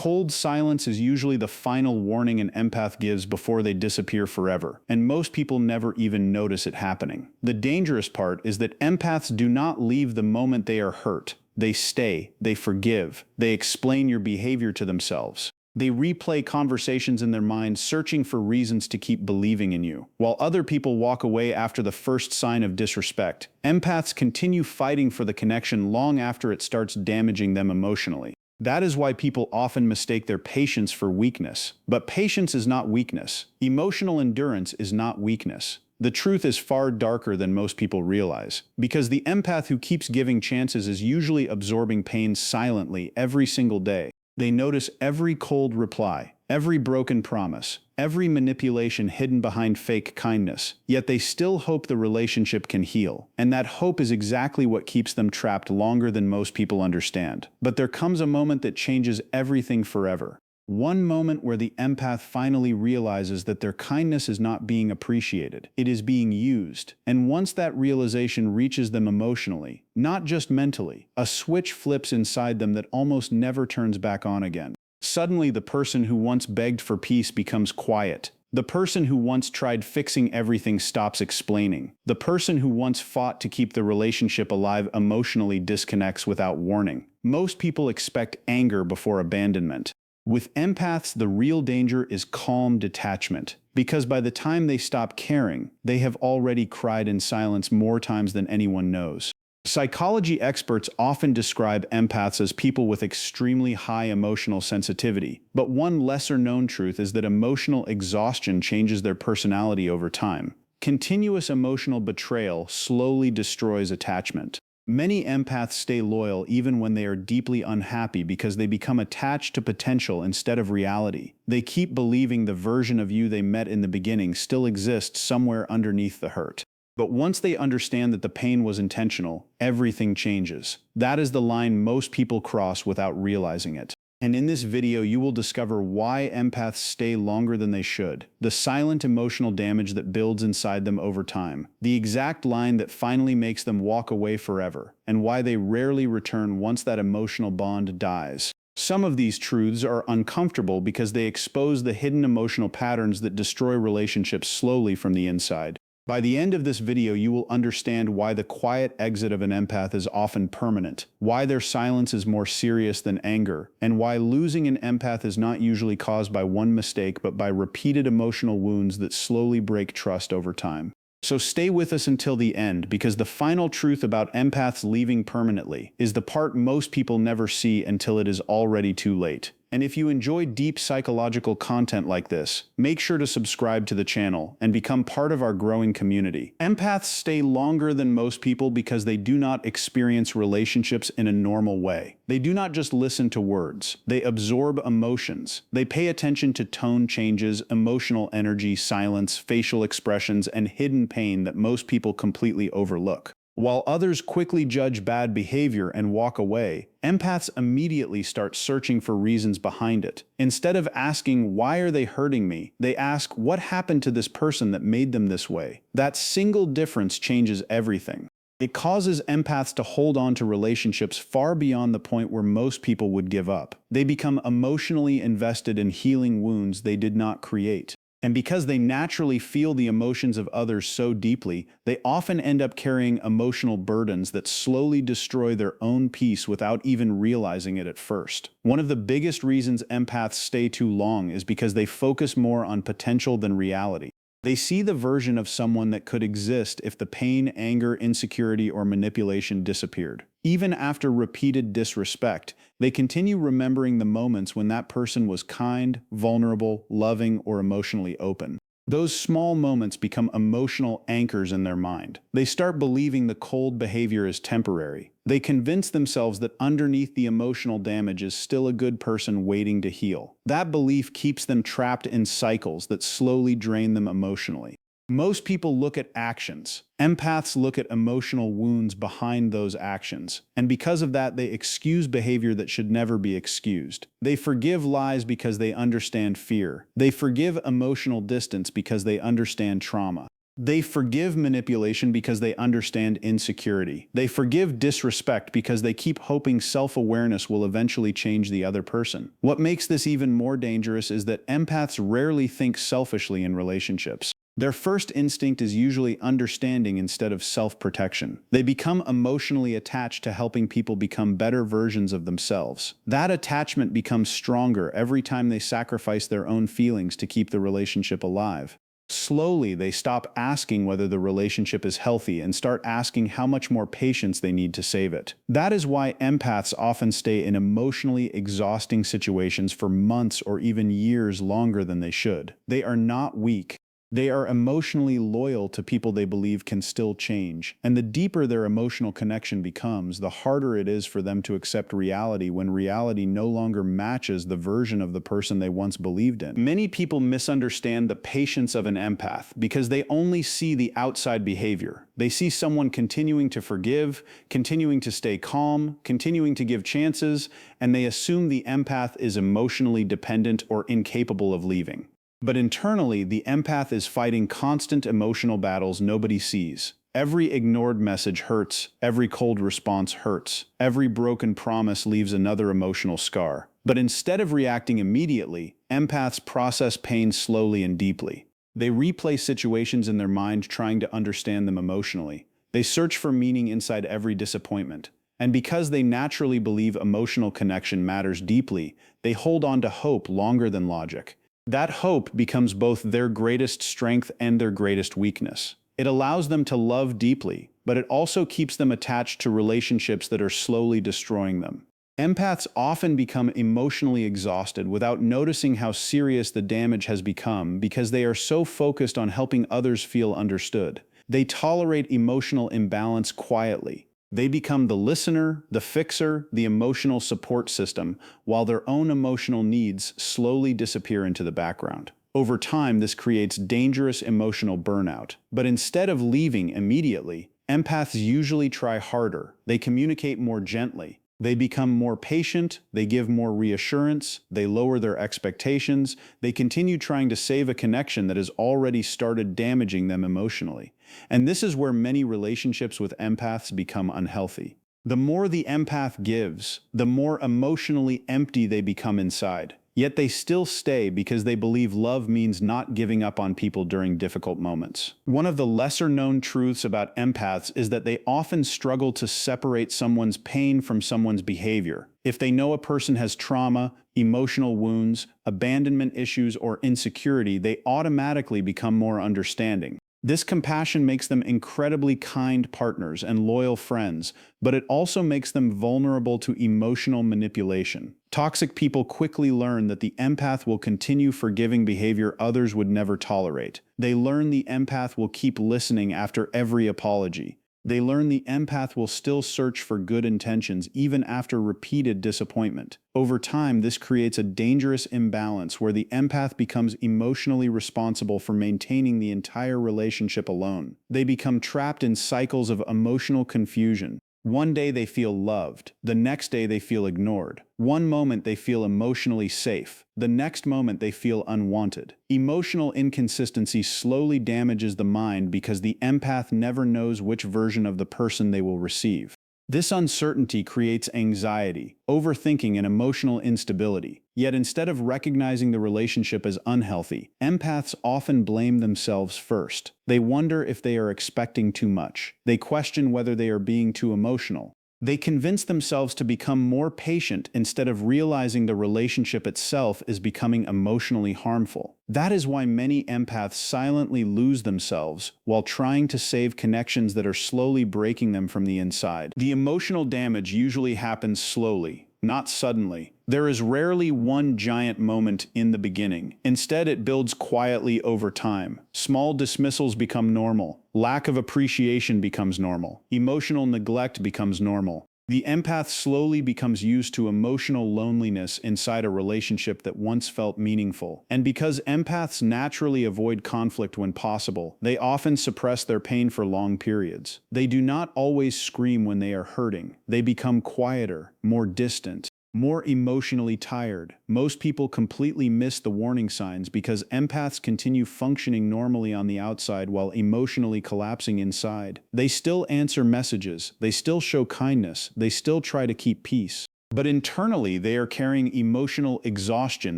Cold silence is usually the final warning an empath gives before they disappear forever, and most people never even notice it happening. The dangerous part is that empaths do not leave the moment they are hurt. They stay, they forgive, they explain your behavior to themselves. They replay conversations in their minds, searching for reasons to keep believing in you. While other people walk away after the first sign of disrespect, empaths continue fighting for the connection long after it starts damaging them emotionally. That is why people often mistake their patience for weakness. But patience is not weakness. Emotional endurance is not weakness. The truth is far darker than most people realize, because the empath who keeps giving chances is usually absorbing pain silently every single day. They notice every cold reply, every broken promise, every manipulation hidden behind fake kindness, yet they still hope the relationship can heal. And that hope is exactly what keeps them trapped longer than most people understand. But there comes a moment that changes everything forever. One moment where the empath finally realizes that their kindness is not being appreciated, it is being used. And once that realization reaches them emotionally, not just mentally, a switch flips inside them that almost never turns back on again. Suddenly, the person who once begged for peace becomes quiet. The person who once tried fixing everything stops explaining. The person who once fought to keep the relationship alive emotionally disconnects without warning. Most people expect anger before abandonment. With empaths, the real danger is calm detachment, because by the time they stop caring, they have already cried in silence more times than anyone knows. Psychology experts often describe empaths as people with extremely high emotional sensitivity, but one lesser-known truth is that emotional exhaustion changes their personality over time. Continuous emotional betrayal slowly destroys attachment. Many empaths stay loyal even when they are deeply unhappy because they become attached to potential instead of reality. They keep believing the version of you they met in the beginning still exists somewhere underneath the hurt. But once they understand that the pain was intentional, everything changes. That is the line most people cross without realizing it. And in this video, you will discover why empaths stay longer than they should, the silent emotional damage that builds inside them over time, the exact line that finally makes them walk away forever, and why they rarely return once that emotional bond dies. Some of these truths are uncomfortable because they expose the hidden emotional patterns that destroy relationships slowly from the inside. By the end of this video, you will understand why the quiet exit of an empath is often permanent, why their silence is more serious than anger, and why losing an empath is not usually caused by one mistake but by repeated emotional wounds that slowly break trust over time. So stay with us until the end, because the final truth about empaths leaving permanently is the part most people never see until it is already too late. And if you enjoy deep psychological content like this, make sure to subscribe to the channel and become part of our growing community. Empaths stay longer than most people because they do not experience relationships in a normal way. They do not just listen to words. They absorb emotions. They pay attention to tone changes, emotional energy, silence, facial expressions, and hidden pain that most people completely overlook. While others quickly judge bad behavior and walk away, empaths immediately start searching for reasons behind it. Instead of asking, "Why are they hurting me?" they ask, "What happened to this person that made them this way?" That single difference changes everything. It causes empaths to hold on to relationships far beyond the point where most people would give up. They become emotionally invested in healing wounds they did not create. And because they naturally feel the emotions of others so deeply, they often end up carrying emotional burdens that slowly destroy their own peace without even realizing it at first. One of the biggest reasons empaths stay too long is because they focus more on potential than reality. They see the version of someone that could exist if the pain, anger, insecurity, or manipulation disappeared. Even after repeated disrespect, they continue remembering the moments when that person was kind, vulnerable, loving, or emotionally open. Those small moments become emotional anchors in their mind. They start believing the cold behavior is temporary. They convince themselves that underneath the emotional damage is still a good person waiting to heal. That belief keeps them trapped in cycles that slowly drain them emotionally. Most people look at actions. Empaths look at emotional wounds behind those actions, and because of that, they excuse behavior that should never be excused. They forgive lies because they understand fear. They forgive emotional distance because they understand trauma. They forgive manipulation because they understand insecurity. They forgive disrespect because they keep hoping self-awareness will eventually change the other person. What makes this even more dangerous is that empaths rarely think selfishly in relationships. Their first instinct is usually understanding instead of self-protection. They become emotionally attached to helping people become better versions of themselves. That attachment becomes stronger every time they sacrifice their own feelings to keep the relationship alive. Slowly, they stop asking whether the relationship is healthy and start asking how much more patience they need to save it. That is why empaths often stay in emotionally exhausting situations for months or even years longer than they should. They are not weak. They are emotionally loyal to people they believe can still change, and the deeper their emotional connection becomes, the harder it is for them to accept reality when reality no longer matches the version of the person they once believed in. Many people misunderstand the patience of an empath because they only see the outside behavior. They see someone continuing to forgive, continuing to stay calm, continuing to give chances, and they assume the empath is emotionally dependent or incapable of leaving. But internally, the empath is fighting constant emotional battles nobody sees. Every ignored message hurts, every cold response hurts, every broken promise leaves another emotional scar. But instead of reacting immediately, empaths process pain slowly and deeply. They replay situations in their mind trying to understand them emotionally. They search for meaning inside every disappointment. And because they naturally believe emotional connection matters deeply, they hold on to hope longer than logic. That hope becomes both their greatest strength and their greatest weakness. It allows them to love deeply, but it also keeps them attached to relationships that are slowly destroying them. Empaths often become emotionally exhausted without noticing how serious the damage has become because they are so focused on helping others feel understood. They tolerate emotional imbalance quietly. They become the listener, the fixer, the emotional support system, while their own emotional needs slowly disappear into the background. Over time, this creates dangerous emotional burnout. But instead of leaving immediately, empaths usually try harder. They communicate more gently. They become more patient, they give more reassurance, they lower their expectations, they continue trying to save a connection that has already started damaging them emotionally. And this is where many relationships with empaths become unhealthy. The more the empath gives, the more emotionally empty they become inside. Yet they still stay because they believe love means not giving up on people during difficult moments. One of the lesser-known truths about empaths is that they often struggle to separate someone's pain from someone's behavior. If they know a person has trauma, emotional wounds, abandonment issues, or insecurity, they automatically become more understanding. This compassion makes them incredibly kind partners and loyal friends, but it also makes them vulnerable to emotional manipulation. Toxic people quickly learn that the empath will continue forgiving behavior others would never tolerate. They learn the empath will keep listening after every apology. They learn the empath will still search for good intentions even after repeated disappointment. Over time, this creates a dangerous imbalance where the empath becomes emotionally responsible for maintaining the entire relationship alone. They become trapped in cycles of emotional confusion. One day they feel loved, the next day they feel ignored. One moment they feel emotionally safe, the next moment they feel unwanted. Emotional inconsistency slowly damages the mind because the empath never knows which version of the person they will receive. This uncertainty creates anxiety, overthinking, and emotional instability. Yet instead of recognizing the relationship as unhealthy, empaths often blame themselves first. They wonder if they are expecting too much. They question whether they are being too emotional. They convince themselves to become more patient instead of realizing the relationship itself is becoming emotionally harmful. That is why many empaths silently lose themselves while trying to save connections that are slowly breaking them from the inside. The emotional damage usually happens slowly, not suddenly. There is rarely one giant moment in the beginning. Instead, it builds quietly over time. Small dismissals become normal. Lack of appreciation becomes normal. Emotional neglect becomes normal. The empath slowly becomes used to emotional loneliness inside a relationship that once felt meaningful. And because empaths naturally avoid conflict when possible, they often suppress their pain for long periods. They do not always scream when they are hurting. They become quieter, more distant. More emotionally tired. Most people completely miss the warning signs because empaths continue functioning normally on the outside while emotionally collapsing inside. They still answer messages, they still show kindness, they still try to keep peace. But internally, they are carrying emotional exhaustion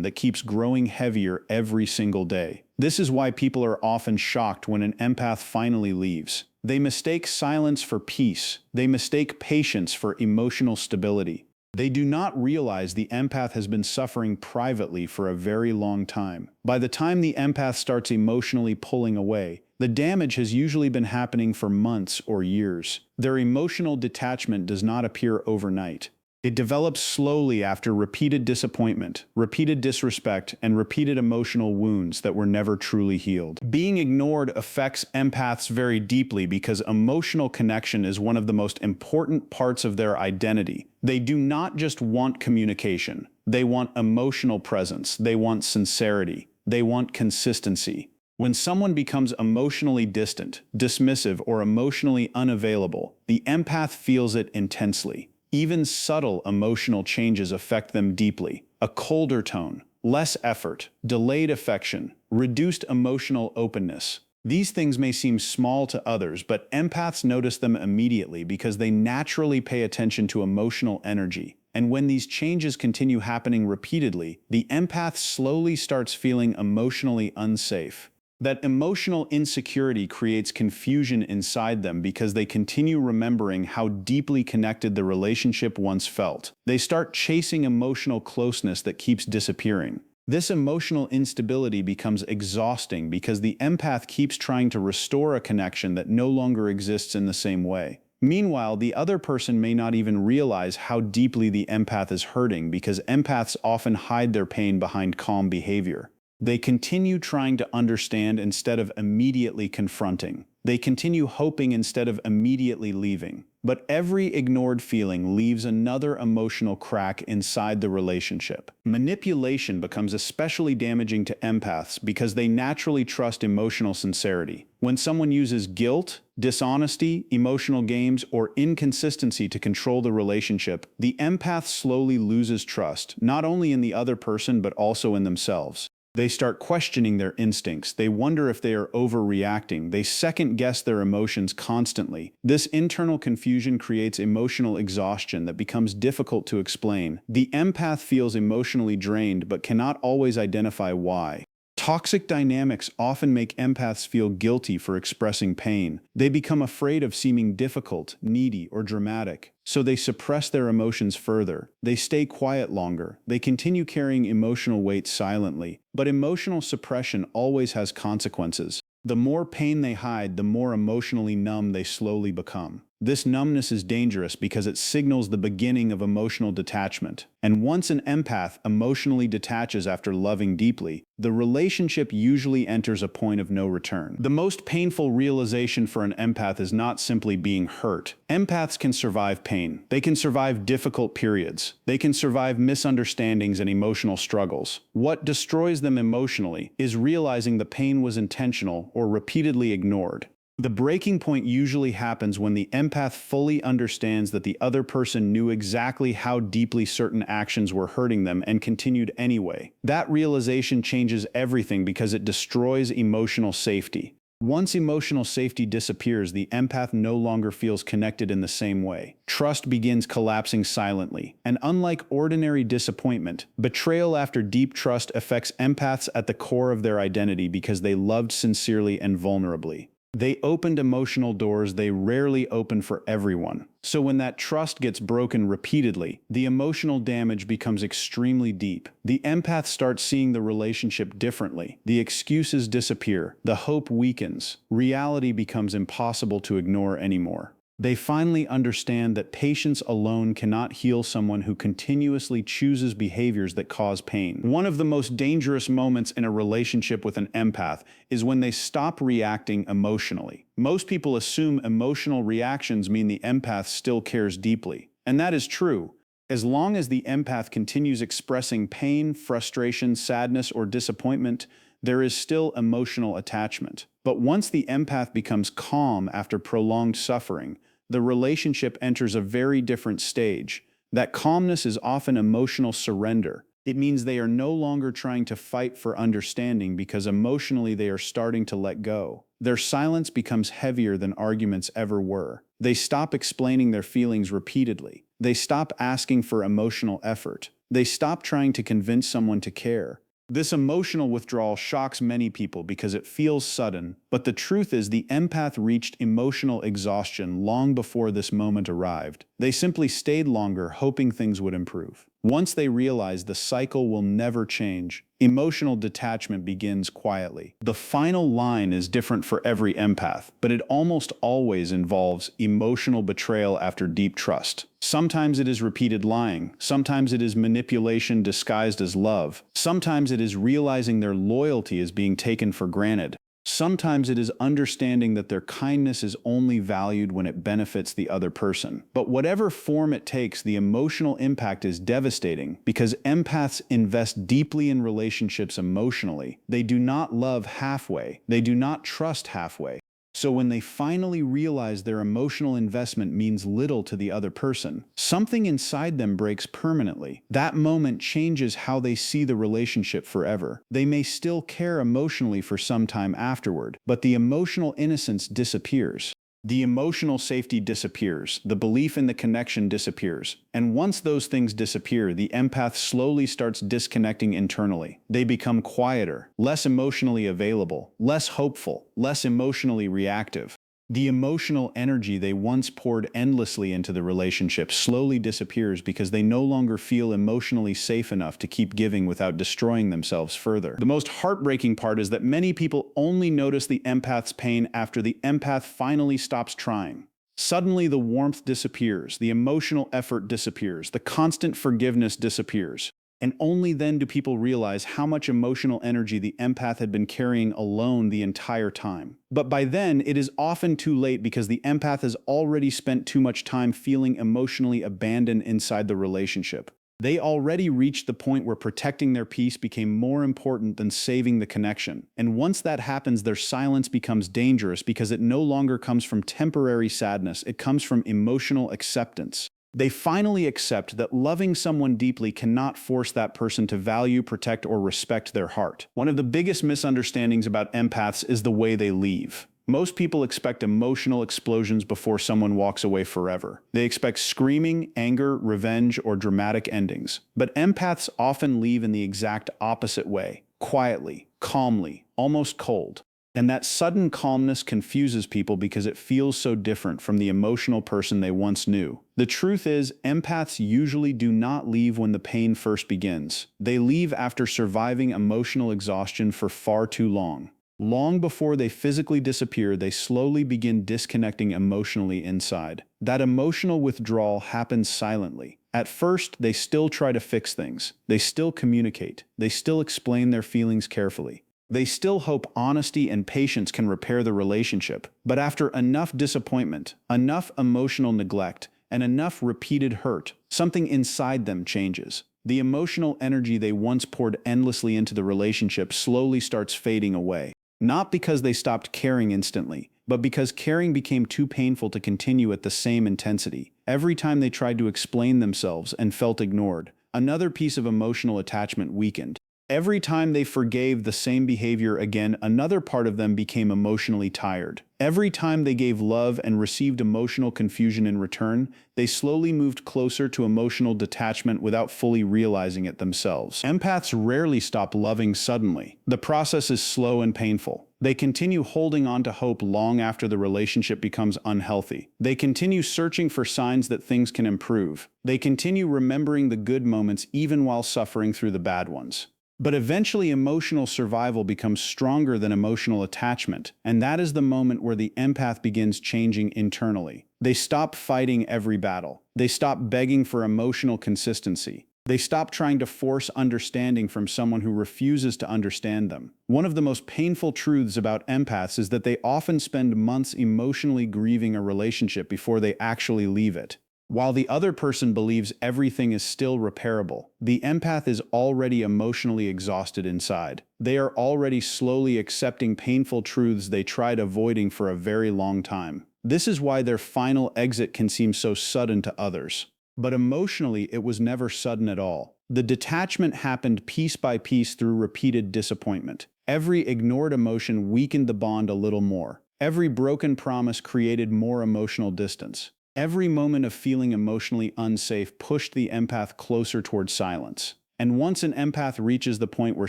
that keeps growing heavier every single day. This is why people are often shocked when an empath finally leaves. They mistake silence for peace. They mistake patience for emotional stability. They do not realize the empath has been suffering privately for a very long time. By the time the empath starts emotionally pulling away, the damage has usually been happening for months or years. Their emotional detachment does not appear overnight. It develops slowly after repeated disappointment, repeated disrespect, and repeated emotional wounds that were never truly healed. Being ignored affects empaths very deeply because emotional connection is one of the most important parts of their identity. They do not just want communication. They want emotional presence. They want sincerity. They want consistency. When someone becomes emotionally distant, dismissive, or emotionally unavailable, the empath feels it intensely. Even subtle emotional changes affect them deeply. A colder tone, less effort, delayed affection, reduced emotional openness. These things may seem small to others, but empaths notice them immediately because they naturally pay attention to emotional energy. And when these changes continue happening repeatedly, the empath slowly starts feeling emotionally unsafe. That emotional insecurity creates confusion inside them because they continue remembering how deeply connected the relationship once felt. They start chasing emotional closeness that keeps disappearing. This emotional instability becomes exhausting because the empath keeps trying to restore a connection that no longer exists in the same way. Meanwhile, the other person may not even realize how deeply the empath is hurting because empaths often hide their pain behind calm behavior. They continue trying to understand instead of immediately confronting. They continue hoping instead of immediately leaving. But every ignored feeling leaves another emotional crack inside the relationship. Manipulation becomes especially damaging to empaths because they naturally trust emotional sincerity. When someone uses guilt, dishonesty, emotional games, or inconsistency to control the relationship, the empath slowly loses trust, not only in the other person but also in themselves. They start questioning their instincts. They wonder if they are overreacting. They second-guess their emotions constantly. This internal confusion creates emotional exhaustion that becomes difficult to explain. The empath feels emotionally drained but cannot always identify why. Toxic dynamics often make empaths feel guilty for expressing pain. They become afraid of seeming difficult, needy, or dramatic, so they suppress their emotions further. They stay quiet longer. They continue carrying emotional weight silently. But emotional suppression always has consequences. The more pain they hide, the more emotionally numb they slowly become. This numbness is dangerous because it signals the beginning of emotional detachment. And once an empath emotionally detaches after loving deeply, the relationship usually enters a point of no return. The most painful realization for an empath is not simply being hurt. Empaths can survive pain. They can survive difficult periods. They can survive misunderstandings and emotional struggles. What destroys them emotionally is realizing the pain was intentional or repeatedly ignored. The breaking point usually happens when the empath fully understands that the other person knew exactly how deeply certain actions were hurting them and continued anyway. That realization changes everything because it destroys emotional safety. Once emotional safety disappears, the empath no longer feels connected in the same way. Trust begins collapsing silently. And unlike ordinary disappointment, betrayal after deep trust affects empaths at the core of their identity because they loved sincerely and vulnerably. They opened emotional doors they rarely open for everyone. So when that trust gets broken repeatedly, the emotional damage becomes extremely deep. The empath starts seeing the relationship differently. The excuses disappear. The hope weakens. Reality becomes impossible to ignore anymore. They finally understand that patience alone cannot heal someone who continuously chooses behaviors that cause pain. One of the most dangerous moments in a relationship with an empath is when they stop reacting emotionally. Most people assume emotional reactions mean the empath still cares deeply. And that is true. As long as the empath continues expressing pain, frustration, sadness, or disappointment, there is still emotional attachment. But once the empath becomes calm after prolonged suffering, the relationship enters a very different stage. That calmness is often emotional surrender. It means they are no longer trying to fight for understanding because emotionally they are starting to let go. Their silence becomes heavier than arguments ever were. They stop explaining their feelings repeatedly. They stop asking for emotional effort. They stop trying to convince someone to care. This emotional withdrawal shocks many people because it feels sudden, but the truth is the empath reached emotional exhaustion long before this moment arrived. They simply stayed longer, hoping things would improve. Once they realize the cycle will never change, emotional detachment begins quietly. The final line is different for every empath, but it almost always involves emotional betrayal after deep trust. Sometimes it is repeated lying, sometimes it is manipulation disguised as love, sometimes it is realizing their loyalty is being taken for granted. Sometimes it is understanding that their kindness is only valued when it benefits the other person. But whatever form it takes, the emotional impact is devastating because empaths invest deeply in relationships emotionally. They do not love halfway. They do not trust halfway. So when they finally realize their emotional investment means little to the other person, something inside them breaks permanently. That moment changes how they see the relationship forever. They may still care emotionally for some time afterward, but the emotional innocence disappears. The emotional safety disappears, the belief in the connection disappears, and once those things disappear, the empath slowly starts disconnecting internally. They become quieter, less emotionally available, less hopeful, less emotionally reactive. The emotional energy they once poured endlessly into the relationship slowly disappears because they no longer feel emotionally safe enough to keep giving without destroying themselves further. The most heartbreaking part is that many people only notice the empath's pain after the empath finally stops trying. Suddenly the warmth disappears, the emotional effort disappears, the constant forgiveness disappears. And only then do people realize how much emotional energy the empath had been carrying alone the entire time. But by then, it is often too late because the empath has already spent too much time feeling emotionally abandoned inside the relationship. They already reached the point where protecting their peace became more important than saving the connection. And once that happens, their silence becomes dangerous because it no longer comes from temporary sadness, it comes from emotional acceptance. They finally accept that loving someone deeply cannot force that person to value, protect, or respect their heart. One of the biggest misunderstandings about empaths is the way they leave. Most people expect emotional explosions before someone walks away forever. They expect screaming, anger, revenge, or dramatic endings. But empaths often leave in the exact opposite way, quietly, calmly, almost cold. And that sudden calmness confuses people because it feels so different from the emotional person they once knew. The truth is, empaths usually do not leave when the pain first begins. They leave after surviving emotional exhaustion for far too long. Long before they physically disappear, they slowly begin disconnecting emotionally inside. That emotional withdrawal happens silently. At first, they still try to fix things. They still communicate. They still explain their feelings carefully. They still hope honesty and patience can repair the relationship. But after enough disappointment, enough emotional neglect, and enough repeated hurt, something inside them changes. The emotional energy they once poured endlessly into the relationship slowly starts fading away. Not because they stopped caring instantly, but because caring became too painful to continue at the same intensity. Every time they tried to explain themselves and felt ignored, another piece of emotional attachment weakened. Every time they forgave the same behavior again, another part of them became emotionally tired. Every time they gave love and received emotional confusion in return, they slowly moved closer to emotional detachment without fully realizing it themselves. Empaths rarely stop loving suddenly. The process is slow and painful. They continue holding on to hope long after the relationship becomes unhealthy. They continue searching for signs that things can improve. They continue remembering the good moments even while suffering through the bad ones. But eventually emotional survival becomes stronger than emotional attachment, and that is the moment where the empath begins changing internally. They stop fighting every battle. They stop begging for emotional consistency. They stop trying to force understanding from someone who refuses to understand them. One of the most painful truths about empaths is that they often spend months emotionally grieving a relationship before they actually leave it. While the other person believes everything is still repairable, the empath is already emotionally exhausted inside. They are already slowly accepting painful truths they tried avoiding for a very long time. This is why their final exit can seem so sudden to others. But emotionally, it was never sudden at all. The detachment happened piece by piece through repeated disappointment. Every ignored emotion weakened the bond a little more. Every broken promise created more emotional distance. Every moment of feeling emotionally unsafe pushed the empath closer toward silence. And once an empath reaches the point where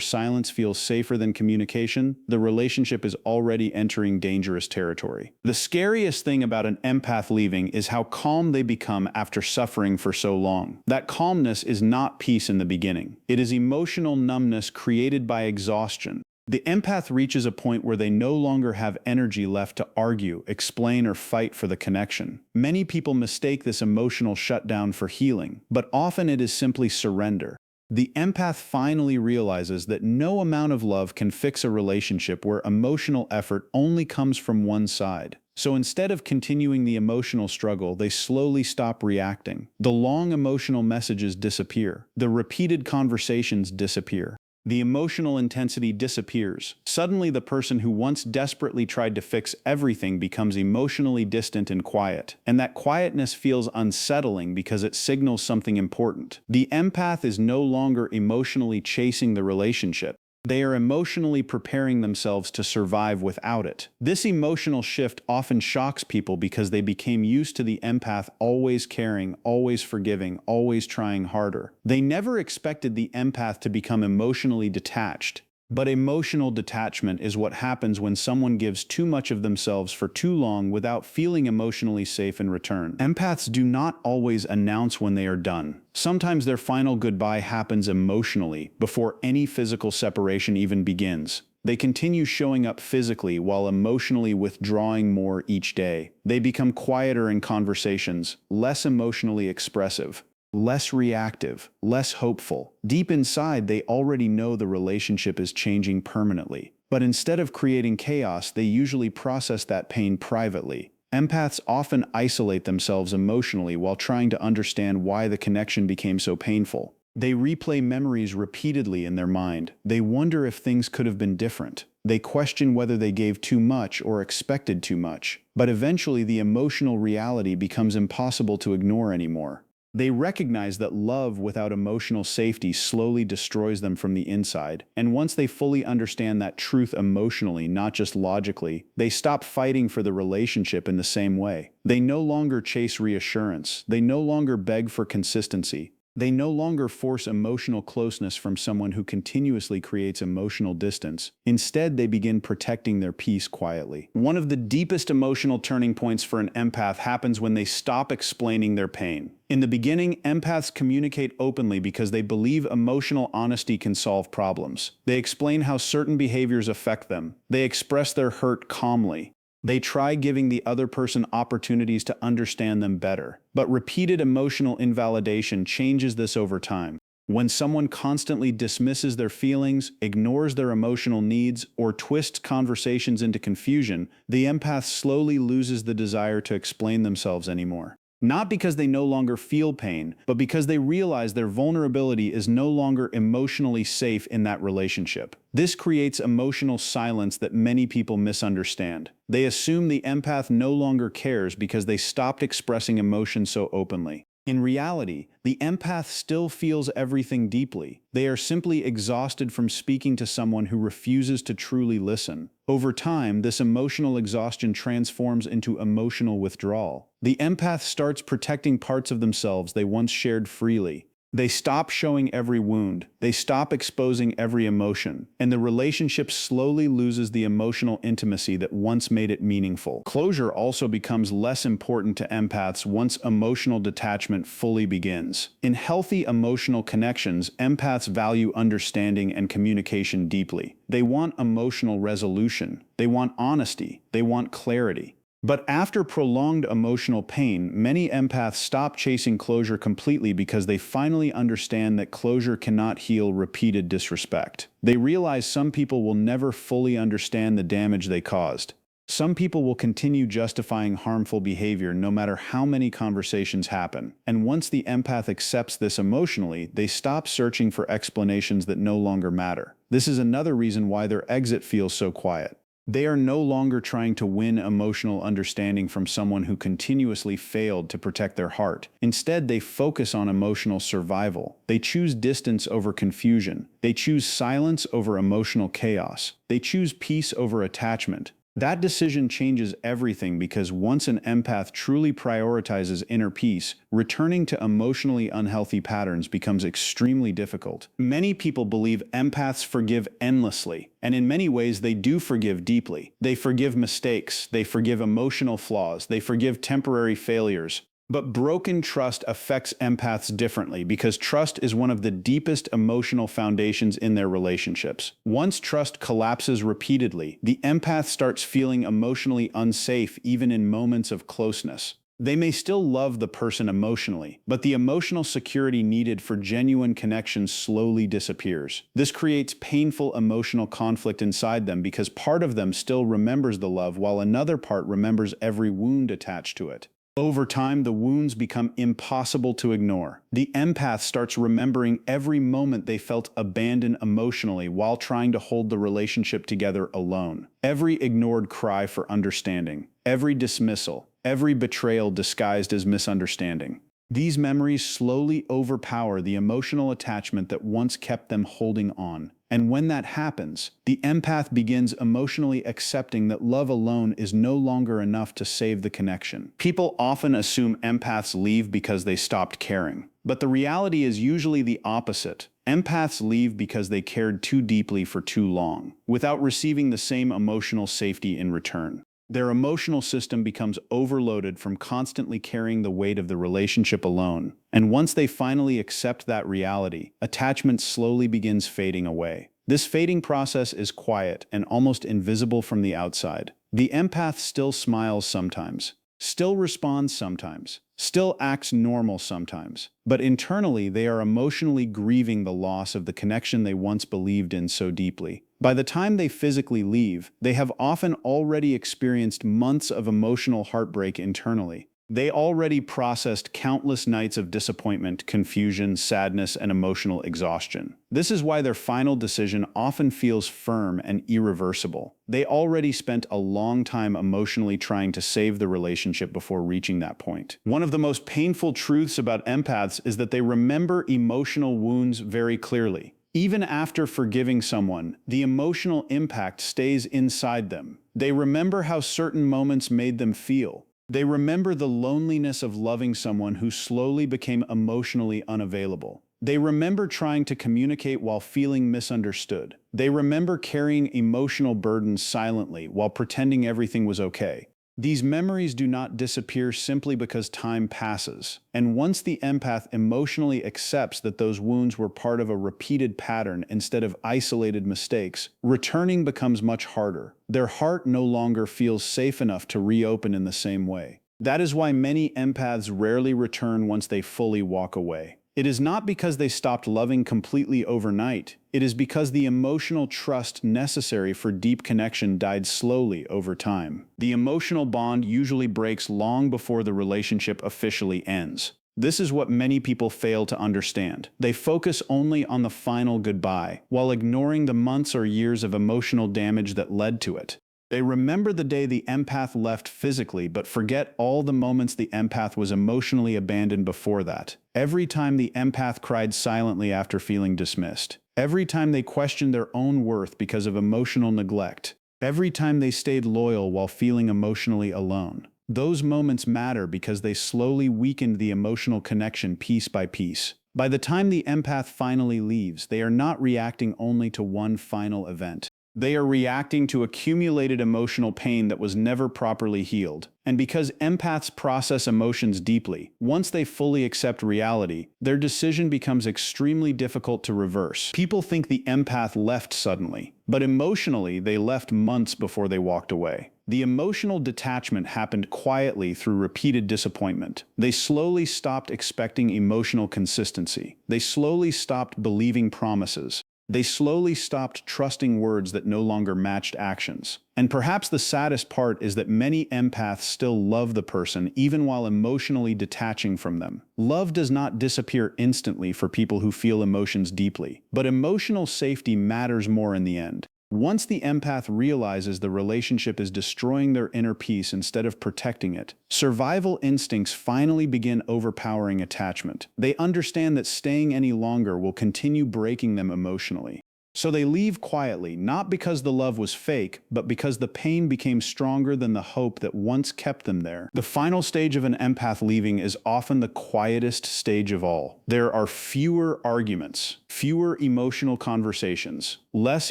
silence feels safer than communication, the relationship is already entering dangerous territory. The scariest thing about an empath leaving is how calm they become after suffering for so long. That calmness is not peace in the beginning. It is emotional numbness created by exhaustion. The empath reaches a point where they no longer have energy left to argue, explain, or fight for the connection. Many people mistake this emotional shutdown for healing, but often it is simply surrender. The empath finally realizes that no amount of love can fix a relationship where emotional effort only comes from one side. So instead of continuing the emotional struggle, they slowly stop reacting. The long emotional messages disappear. The repeated conversations disappear. The emotional intensity disappears. Suddenly, the person who once desperately tried to fix everything becomes emotionally distant and quiet. And that quietness feels unsettling because it signals something important. The empath is no longer emotionally chasing the relationship. They are emotionally preparing themselves to survive without it. This emotional shift often shocks people because they became used to the empath always caring, always forgiving, always trying harder. They never expected the empath to become emotionally detached. But emotional detachment is what happens when someone gives too much of themselves for too long without feeling emotionally safe in return. Empaths do not always announce when they are done. Sometimes their final goodbye happens emotionally, before any physical separation even begins. They continue showing up physically while emotionally withdrawing more each day. They become quieter in conversations, less emotionally expressive, less reactive, less hopeful. Deep inside, they already know the relationship is changing permanently. But instead of creating chaos, they usually process that pain privately. Empaths often isolate themselves emotionally while trying to understand why the connection became so painful. They replay memories repeatedly in their mind. They wonder if things could have been different. They question whether they gave too much or expected too much. But eventually, the emotional reality becomes impossible to ignore anymore. They recognize that love without emotional safety slowly destroys them from the inside, and once they fully understand that truth emotionally, not just logically, they stop fighting for the relationship in the same way. They no longer chase reassurance. They no longer beg for consistency. They no longer force emotional closeness from someone who continuously creates emotional distance. Instead, they begin protecting their peace quietly. One of the deepest emotional turning points for an empath happens when they stop explaining their pain. In the beginning, empaths communicate openly because they believe emotional honesty can solve problems. They explain how certain behaviors affect them. They express their hurt calmly. They try giving the other person opportunities to understand them better. But repeated emotional invalidation changes this over time. When someone constantly dismisses their feelings, ignores their emotional needs, or twists conversations into confusion, the empath slowly loses the desire to explain themselves anymore. Not because they no longer feel pain, but because they realize their vulnerability is no longer emotionally safe in that relationship. This creates emotional silence that many people misunderstand. They assume the empath no longer cares because they stopped expressing emotion so openly. In reality, the empath still feels everything deeply. They are simply exhausted from speaking to someone who refuses to truly listen. Over time, this emotional exhaustion transforms into emotional withdrawal. The empath starts protecting parts of themselves they once shared freely. They stop showing every wound, they stop exposing every emotion, and the relationship slowly loses the emotional intimacy that once made it meaningful. Closure also becomes less important to empaths once emotional detachment fully begins. In healthy emotional connections, empaths value understanding and communication deeply. They want emotional resolution, they want honesty, they want clarity. But after prolonged emotional pain, many empaths stop chasing closure completely because they finally understand that closure cannot heal repeated disrespect. They realize some people will never fully understand the damage they caused. Some people will continue justifying harmful behavior no matter how many conversations happen. And once the empath accepts this emotionally, they stop searching for explanations that no longer matter. This is another reason why their exit feels so quiet. They are no longer trying to win emotional understanding from someone who continuously failed to protect their heart. Instead, they focus on emotional survival. They choose distance over confusion. They choose silence over emotional chaos. They choose peace over attachment. That decision changes everything because once an empath truly prioritizes inner peace, returning to emotionally unhealthy patterns becomes extremely difficult. Many people believe empaths forgive endlessly, and in many ways they do forgive deeply. They forgive mistakes, they forgive emotional flaws, they forgive temporary failures. But broken trust affects empaths differently because trust is one of the deepest emotional foundations in their relationships. Once trust collapses repeatedly, the empath starts feeling emotionally unsafe even in moments of closeness. They may still love the person emotionally, but the emotional security needed for genuine connection slowly disappears. This creates painful emotional conflict inside them because part of them still remembers the love while another part remembers every wound attached to it. Over time, the wounds become impossible to ignore. The empath starts remembering every moment they felt abandoned emotionally while trying to hold the relationship together alone. Every ignored cry for understanding, every dismissal, every betrayal disguised as misunderstanding. These memories slowly overpower the emotional attachment that once kept them holding on. And when that happens, the empath begins emotionally accepting that love alone is no longer enough to save the connection. People often assume empaths leave because they stopped caring. But the reality is usually the opposite. Empaths leave because they cared too deeply for too long, without receiving the same emotional safety in return. Their emotional system becomes overloaded from constantly carrying the weight of the relationship alone. And once they finally accept that reality, attachment slowly begins fading away. This fading process is quiet and almost invisible from the outside. The empath still smiles sometimes, still responds sometimes, still acts normal sometimes. But internally, they are emotionally grieving the loss of the connection they once believed in so deeply. By the time they physically leave, they have often already experienced months of emotional heartbreak internally. They already processed countless nights of disappointment, confusion, sadness, and emotional exhaustion. This is why their final decision often feels firm and irreversible. They already spent a long time emotionally trying to save the relationship before reaching that point. One of the most painful truths about empaths is that they remember emotional wounds very clearly. Even after forgiving someone, the emotional impact stays inside them. They remember how certain moments made them feel. They remember the loneliness of loving someone who slowly became emotionally unavailable. They remember trying to communicate while feeling misunderstood. They remember carrying emotional burdens silently while pretending everything was okay. These memories do not disappear simply because time passes. And once the empath emotionally accepts that those wounds were part of a repeated pattern instead of isolated mistakes, returning becomes much harder. Their heart no longer feels safe enough to reopen in the same way. That is why many empaths rarely return once they fully walk away. It is not because they stopped loving completely overnight. It is because the emotional trust necessary for deep connection died slowly over time. The emotional bond usually breaks long before the relationship officially ends. This is what many people fail to understand. They focus only on the final goodbye, while ignoring the months or years of emotional damage that led to it. They remember the day the empath left physically, but forget all the moments the empath was emotionally abandoned before that. Every time the empath cried silently after feeling dismissed. Every time they questioned their own worth because of emotional neglect. Every time they stayed loyal while feeling emotionally alone. Those moments matter because they slowly weakened the emotional connection piece by piece. By the time the empath finally leaves, they are not reacting only to one final event. They are reacting to accumulated emotional pain that was never properly healed. And because empaths process emotions deeply, once they fully accept reality, their decision becomes extremely difficult to reverse. People think the empath left suddenly, but emotionally they left months before they walked away. The emotional detachment happened quietly through repeated disappointment. They slowly stopped expecting emotional consistency. They slowly stopped believing promises. They slowly stopped trusting words that no longer matched actions. And perhaps the saddest part is that many empaths still love the person even while emotionally detaching from them. Love does not disappear instantly for people who feel emotions deeply, but emotional safety matters more in the end. Once the empath realizes the relationship is destroying their inner peace instead of protecting it, survival instincts finally begin overpowering attachment. They understand that staying any longer will continue breaking them emotionally. So they leave quietly, not because the love was fake, but because the pain became stronger than the hope that once kept them there. The final stage of an empath leaving is often the quietest stage of all. There are fewer arguments, fewer emotional conversations, less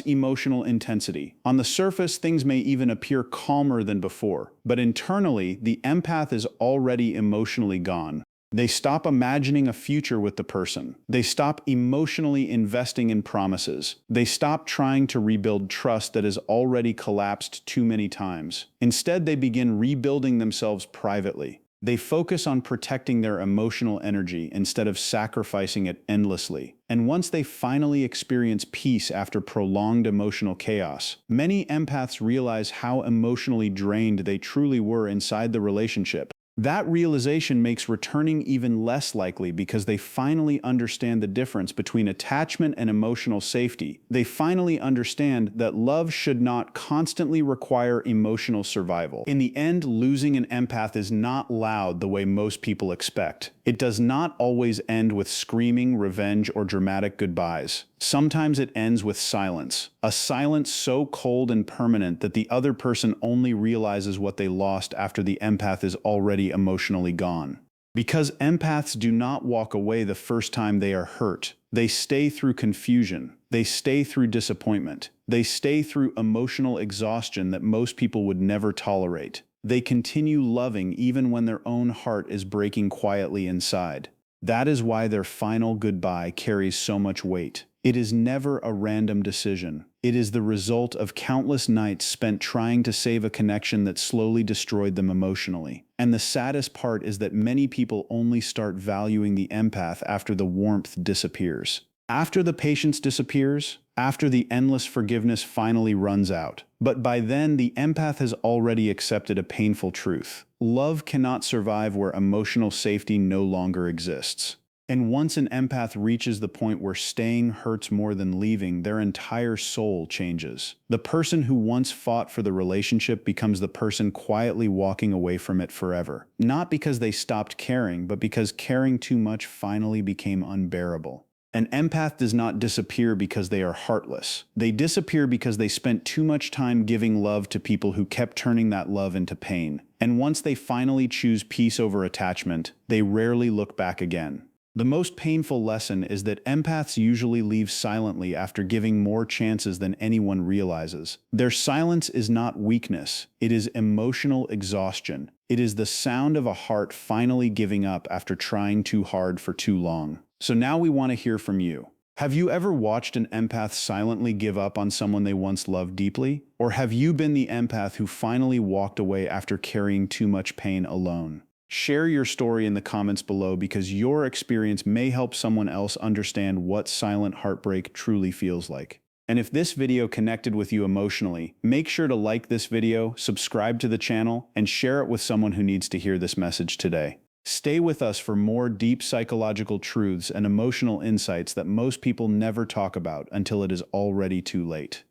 emotional intensity. On the surface, things may even appear calmer than before, but internally, the empath is already emotionally gone. They stop imagining a future with the person. They stop emotionally investing in promises. They stop trying to rebuild trust that has already collapsed too many times. Instead, they begin rebuilding themselves privately. They focus on protecting their emotional energy instead of sacrificing it endlessly. And once they finally experience peace after prolonged emotional chaos, many empaths realize how emotionally drained they truly were inside the relationship. That realization makes returning even less likely because they finally understand the difference between attachment and emotional safety. They finally understand that love should not constantly require emotional survival. In the end, losing an empath is not loud the way most people expect. It does not always end with screaming, revenge, or dramatic goodbyes. Sometimes it ends with silence, a silence so cold and permanent that the other person only realizes what they lost after the empath is already emotionally gone. Because empaths do not walk away the first time they are hurt. They stay through confusion. They stay through disappointment. They stay through emotional exhaustion that most people would never tolerate. They continue loving even when their own heart is breaking quietly inside. That is why their final goodbye carries so much weight. It is never a random decision. It is the result of countless nights spent trying to save a connection that slowly destroyed them emotionally. And the saddest part is that many people only start valuing the empath after the warmth disappears. After the patience disappears, after the endless forgiveness finally runs out. But by then, the empath has already accepted a painful truth. Love cannot survive where emotional safety no longer exists. And once an empath reaches the point where staying hurts more than leaving, their entire soul changes. The person who once fought for the relationship becomes the person quietly walking away from it forever. Not because they stopped caring, but because caring too much finally became unbearable. An empath does not disappear because they are heartless. They disappear because they spent too much time giving love to people who kept turning that love into pain. And once they finally choose peace over attachment, they rarely look back again. The most painful lesson is that empaths usually leave silently after giving more chances than anyone realizes. Their silence is not weakness, it is emotional exhaustion. It is the sound of a heart finally giving up after trying too hard for too long. So now we want to hear from you. Have you ever watched an empath silently give up on someone they once loved deeply? Or have you been the empath who finally walked away after carrying too much pain alone? Share your story in the comments below because your experience may help someone else understand what silent heartbreak truly feels like. And if this video connected with you emotionally, make sure to like this video, subscribe to the channel, and share it with someone who needs to hear this message today. Stay with us for more deep psychological truths and emotional insights that most people never talk about until it is already too late.